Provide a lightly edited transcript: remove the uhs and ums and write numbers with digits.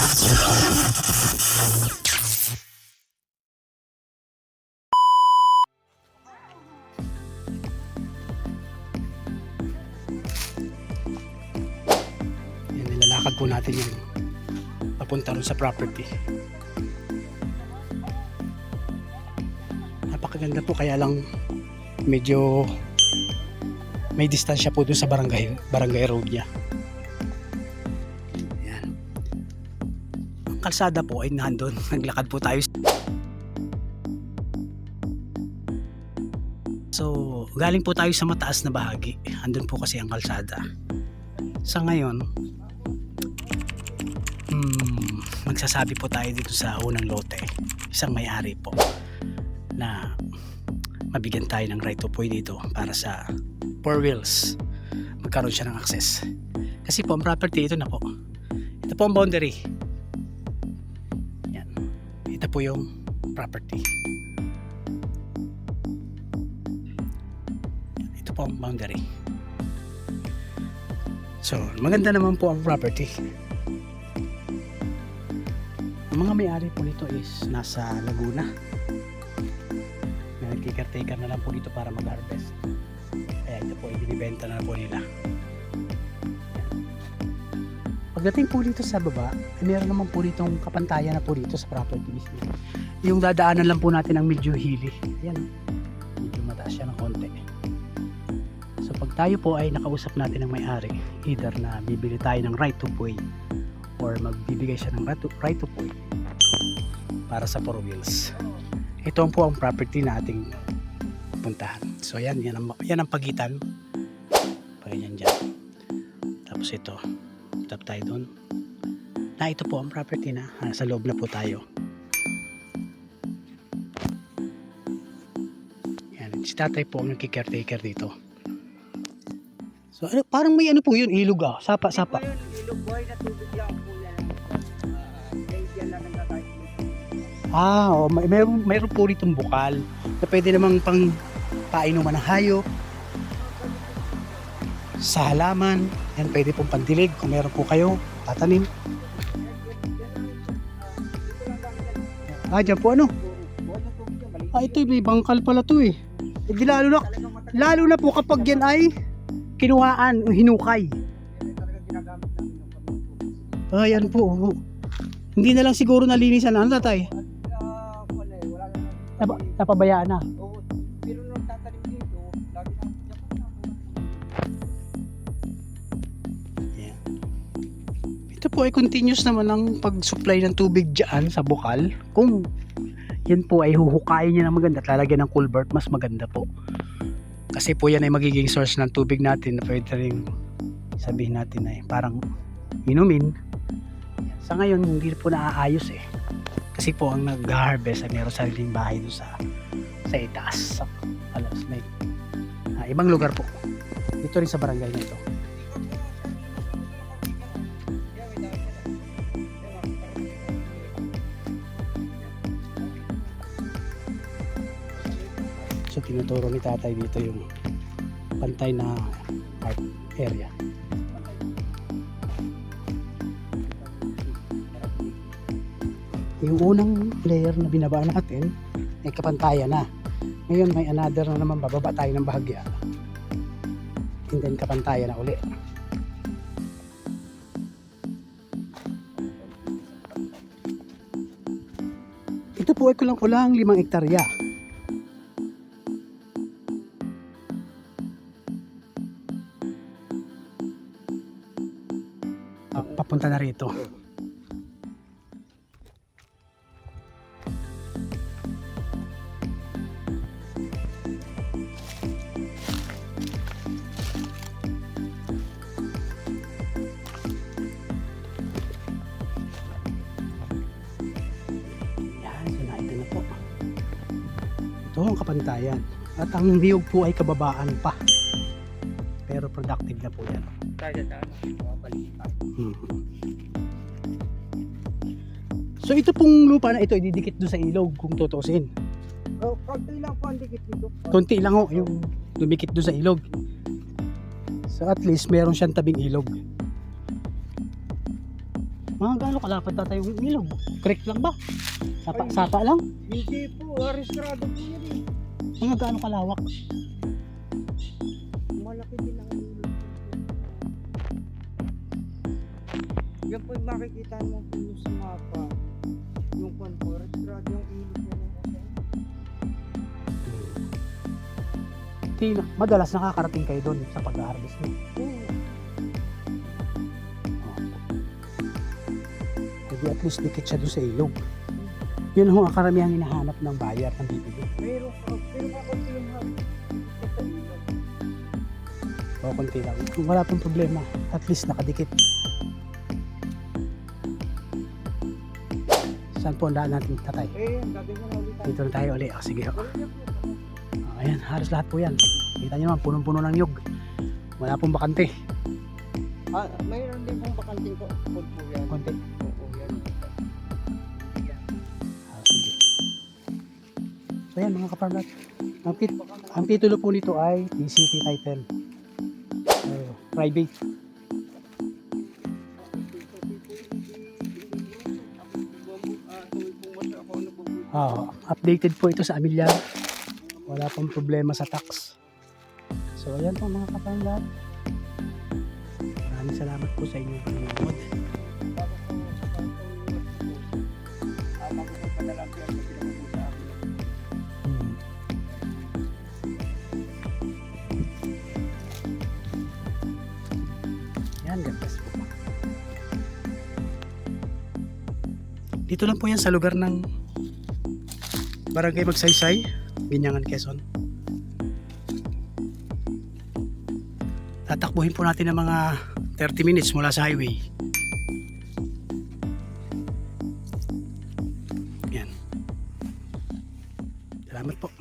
Yan, nilalakad po natin yung papunta rin sa property. Napakaganda po, kaya lang medyo may distansya po doon sa barangay road niya. Yan. Ang kalsada po ay nandun. Naglakad po tayo. So, galing po tayo sa mataas na bahagi. Andun po kasi ang kalsada. Sa ngayon, magsasabi po tayo dito sa unang lote. Isang may-ari po na mabigyan tayo ng right of way dito para sa 4 wheels magkaroon siya ng access. Kasi po ang property ito na po. Ito po ang boundary. Yan. Ito po yung property. Ito po ang boundary. So, maganda naman po ang property. Ang mga may-ari po nito is nasa Laguna. May nagkikartaker na lang po dito para mag-harvest. Kaya ito po, ibinibenta na po nila. Pagdating po dito sa baba, meron naman po ditong kapantayan na po dito sa property mismo. Yung dadaanan lang po natin ang medyo hilly. Ayan, medyo mataas siya ng konti. So pag tayo po ay nakausap natin ng may-ari, either na bibili tayo ng right of way or magbibigay siya ng right of way para sa 4 wheels. Ito po ang property na ating puntahan. So yan ang pagitan. Paganyan dyan. Tapos ito. Tap tayo doon. Na ito po ang property na. Sa loob na po tayo. Yan. Si tatay po ang nagkikaretaker dito. So parang may ano po yun. Ilog ah. Sapa. Ilog boy na tubig lang po yan. Yan lang ang tatay. Mayroon po ritong bukal na pwede namang pang painuman ng hayop, sa halaman. Yan, pwede pong pandilig kung meron po kayo tatanim. Dyan po ano? Ito may bangkal pala to eh. Di lalo na po kapag yan ay kinuhaan, hinukay. Yan po. Hindi na lang siguro nalinisan na. Ano tatay? Napabayaan na. Pero nung tatanim dito, lagi na yeah. Ito po ay continuous naman ang pag-supply ng tubig dyan sa bukal. Kung yan po ay huhukayin niya ng maganda at lalagyan ng culvert, mas maganda po. Kasi po yan ay magiging source ng tubig natin na pwede rin sabihin natin ay parang inumin. Sa ngayon hindi po naaayos eh. Kasi po ang nag-harvest ay meron sariling bahay doon sa itaas. May ibang lugar po. Dito rin sa barangay na ito. So tinuturo ni tatay dito yung pantay na park area. Yung unang layer na binaba natin ay kapantayan na. Ngayon may another na naman, bababa tayo ng bahagya. And then kapantayan na uli. Ito po ay kulang-kulang 5 hektarya. Papunta na rito. Ito ang kapantayan. At ang niyog po ay kababaan pa. Pero productive na po yan. So ito pong lupa na ito ididikit doon sa ilog kung tutuusin. Konti lang po ang dikit dito. Konti lang ho yung dumikit doon sa ilog. So at least meron siyang tabing ilog. Mga gaano kalapad na tayong ilog? Creek lang ba? Sapa lang? Hindi po, arestrado po yan eh. Mga gaano kalawak? Malaki din ang ilog. Yan po yung makikita mo po sa mapa. Yung arestrado yung ilog na yan. Madalas nakakarating kayo doon sa pag-harvest niyo. Hindi at least dikit siya doon sa ilog. Yun ang karamihan hinahanap ng buyer ng bibili. Pero kakunti yung hapon. Sa ilog. O konti lang. Wala pong problema. At least nakadikit. Saan po ang daan natin tatay? Ang gagawin na ulit tayo. Dito na tayo ulit. O sige. Wala niya po. Ayan, halos lahat po yan. Kita nyo naman, punong-puno ng nyug. Wala pong bakante. Mayroon din pong bakanting po. Po yan. Konti. Oo, yan. Sige. So yan mga kaparmat. Ang titulo po nito ay PCT title. Private. Updated po ito sa Amilyar. Wala pong problema sa tax. So ayan po mga kaparmat. Maraming salamat po sa inyong panonood. Yan, gatas po. Dito lang po yan sa lugar ng Barangay Magsaysay, Ginyangan, Quezon. Tatakbuhin po natin ng mga 30 minutes mula sa highway. Yan. Salamat po.